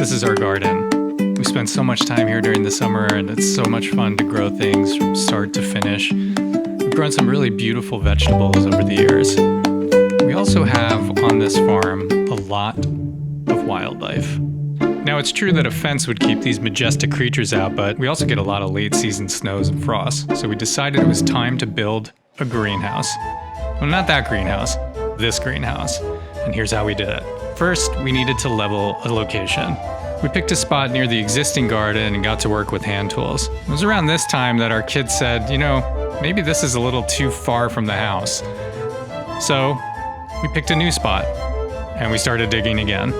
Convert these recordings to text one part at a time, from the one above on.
This is our garden. We spend so much time here during the summer, and it's so much fun to grow things from start to finish. We've grown some really beautiful vegetables over the years. We also have on this farm a lot of wildlife. Now, it's true that a fence would keep these majestic creatures out, but we also get a lot of late season snows and frosts. So we decided it was time to build a greenhouse. Well, not that greenhouse, this greenhouse. And here's how we did it. First, we needed to level a location. We picked a spot near the existing garden and got to work with hand tools. It was around this time that our kids said, maybe this is a little too far from the house. So we picked a new spot and we started digging again.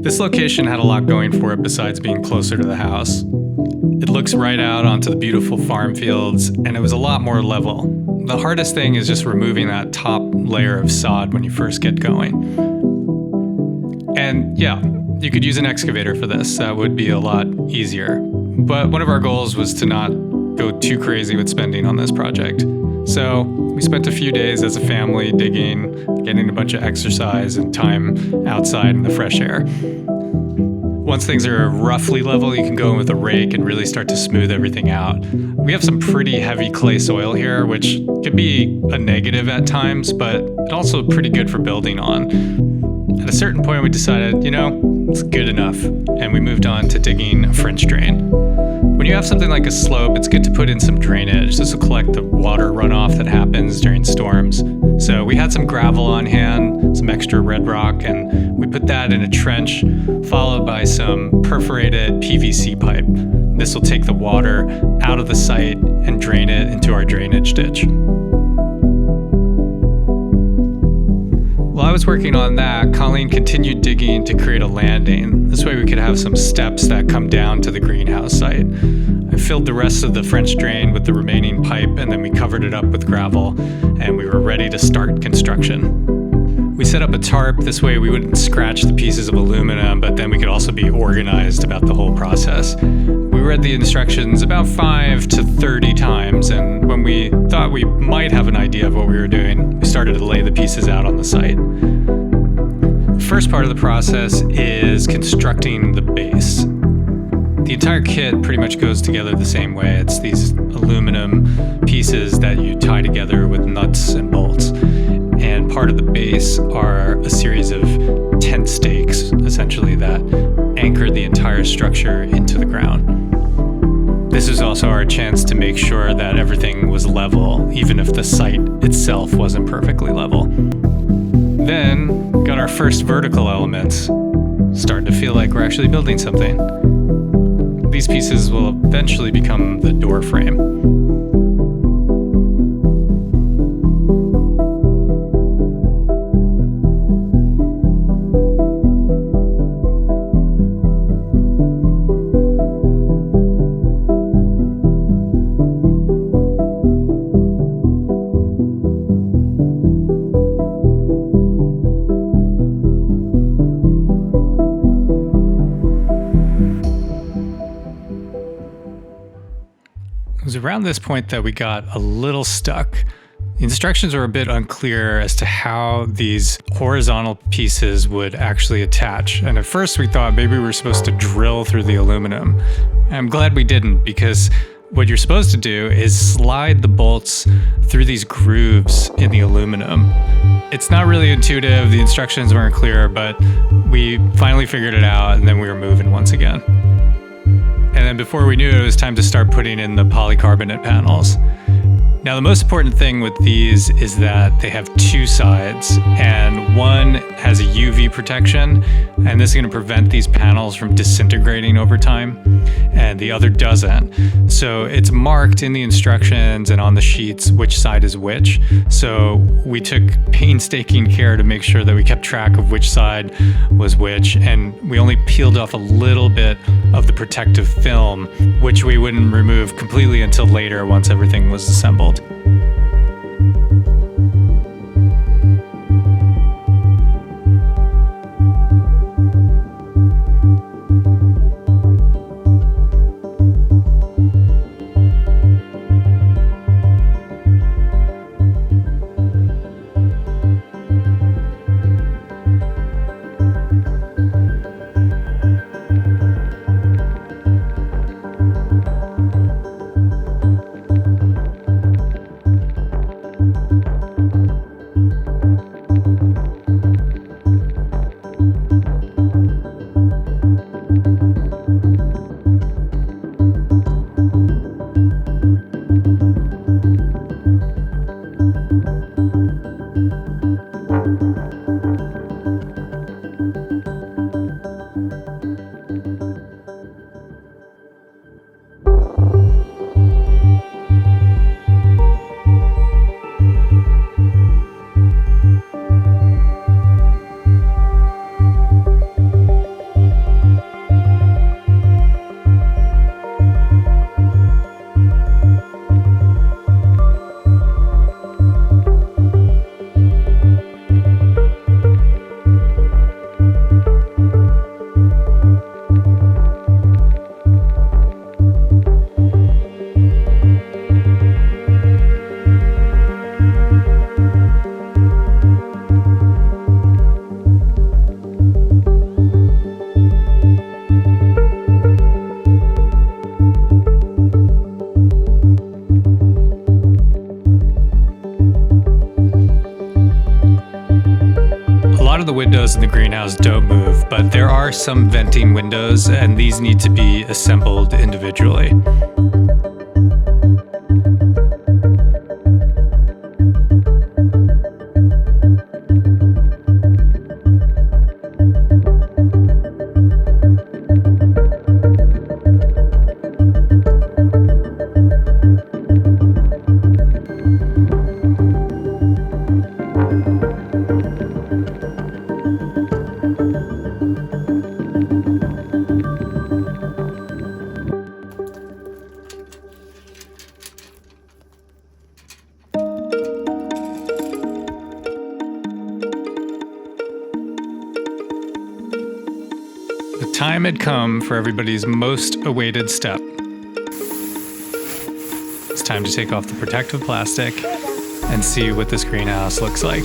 This location had a lot going for it besides being closer to the house. It looks right out onto the beautiful farm fields, and it was a lot more level. The hardest thing is just removing that top layer of sod when you first get going. And yeah, you could use an excavator for this. That would be a lot easier. But one of our goals was to not go too crazy with spending on this project. So we spent a few days as a family digging, getting a bunch of exercise and time outside in the fresh air. Once things are roughly level, you can go in with a rake and really start to smooth everything out. We have some pretty heavy clay soil here, which can be a negative at times, but it's also pretty good for building on. At a certain point, we decided, it's good enough, and we moved on to digging a French drain. When you have something like a slope, it's good to put in some drainage. This will collect the water runoff that happens during storms. So we had some gravel on hand, some extra red rock, and we put that in a trench, followed by some perforated PVC pipe. This will take the water out of the site and drain it into our drainage ditch. While I was working on that, Colleen continued digging to create a landing. This way we could have some steps that come down to the greenhouse site. I filled the rest of the French drain with the remaining pipe, and then we covered it up with gravel, and we were ready to start construction. We set up a tarp. This way we wouldn't scratch the pieces of aluminum, but then we could also be organized about the whole process. We read the instructions about 5 to 30 times, and when we thought we might have an idea of what we were doing, we started to lay the pieces out on the site. The first part of the process is constructing the base. The entire kit pretty much goes together the same way. It's these aluminum pieces that you tie together with nuts and bolts. And part of the base are a series of tent stakes, essentially, that anchor the entire structure into the ground. This is also our chance to make sure that everything was level, even if the site itself wasn't perfectly level. Then, got our first vertical elements. Starting to feel like we're actually building something. These pieces will eventually become the door frame. It was around this point that we got a little stuck. The instructions were a bit unclear as to how these horizontal pieces would actually attach. And at first we thought maybe we were supposed to drill through the aluminum. I'm glad we didn't, because what you're supposed to do is slide the bolts through these grooves in the aluminum. It's not really intuitive, the instructions weren't clear, but we finally figured it out, and then we were moving once again. And then before we knew it, it was time to start putting in the polycarbonate panels. Now, the most important thing with these is that they have two sides, and one has a UV protection, and this is going to prevent these panels from disintegrating over time, and the other doesn't. So it's marked in the instructions and on the sheets which side is which. So we took painstaking care to make sure that we kept track of which side was which, and we only peeled off a little bit of the protective film, which we wouldn't remove completely until later once everything was assembled. the windows in the greenhouse don't move, but there are some venting windows, and these need to be assembled individually. The time had come for everybody's most awaited step. It's time to take off the protective plastic and see what this greenhouse looks like.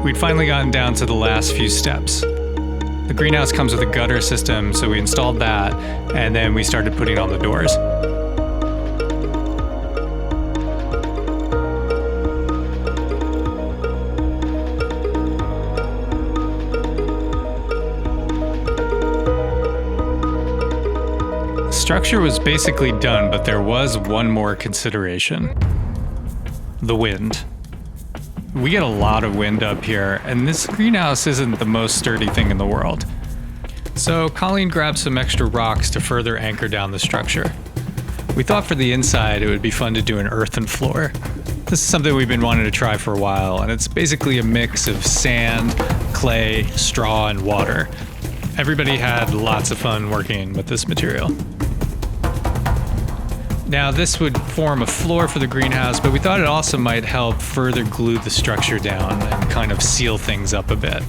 We'd finally gotten down to the last few steps. The greenhouse comes with a gutter system, so we installed that, and then we started putting on the doors. The structure was basically done, but there was one more consideration: the wind. We get a lot of wind up here, and this greenhouse isn't the most sturdy thing in the world. So Colleen grabbed some extra rocks to further anchor down the structure. We thought for the inside it would be fun to do an earthen floor. This is something we've been wanting to try for a while, and it's basically a mix of sand, clay, straw, and water. Everybody had lots of fun working with this material. Now, this would form a floor for the greenhouse, but we thought it also might help further glue the structure down and kind of seal things up a bit.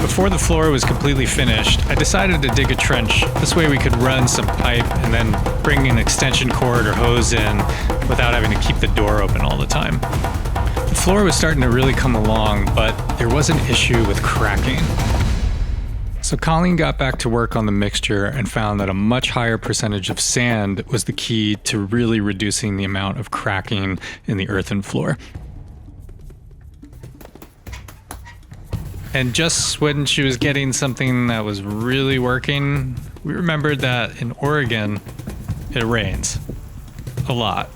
Before the floor was completely finished, I decided to dig a trench. This way we could run some pipe and then bring an extension cord or hose in without having to keep the door open all the time. The floor was starting to really come along, but there was an issue with cracking. So Colleen got back to work on the mixture and found that a much higher percentage of sand was the key to really reducing the amount of cracking in the earthen floor. And just when she was getting something that was really working, we remembered that in Oregon, it rains a lot.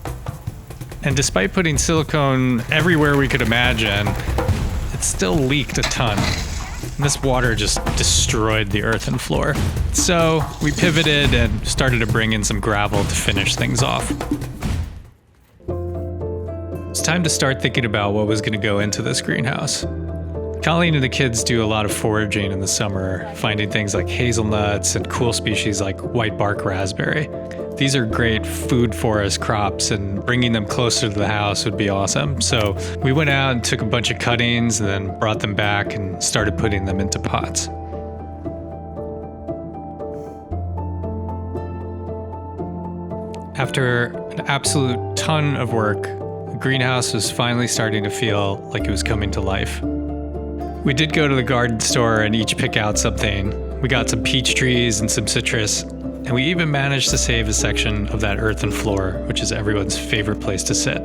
And despite putting silicone everywhere we could imagine, it still leaked a ton. And this water just destroyed the earthen floor. So we pivoted and started to bring in some gravel to finish things off. It's time to start thinking about what was going to go into this greenhouse. Colleen and the kids do a lot of foraging in the summer, finding things like hazelnuts and cool species like white bark raspberry. These are great food forest crops, and bringing them closer to the house would be awesome. So we went out and took a bunch of cuttings and then brought them back and started putting them into pots. After an absolute ton of work, the greenhouse was finally starting to feel like it was coming to life. We did go to the garden store and each pick out something. We got some peach trees and some citrus, and we even managed to save a section of that earthen floor, which is everyone's favorite place to sit.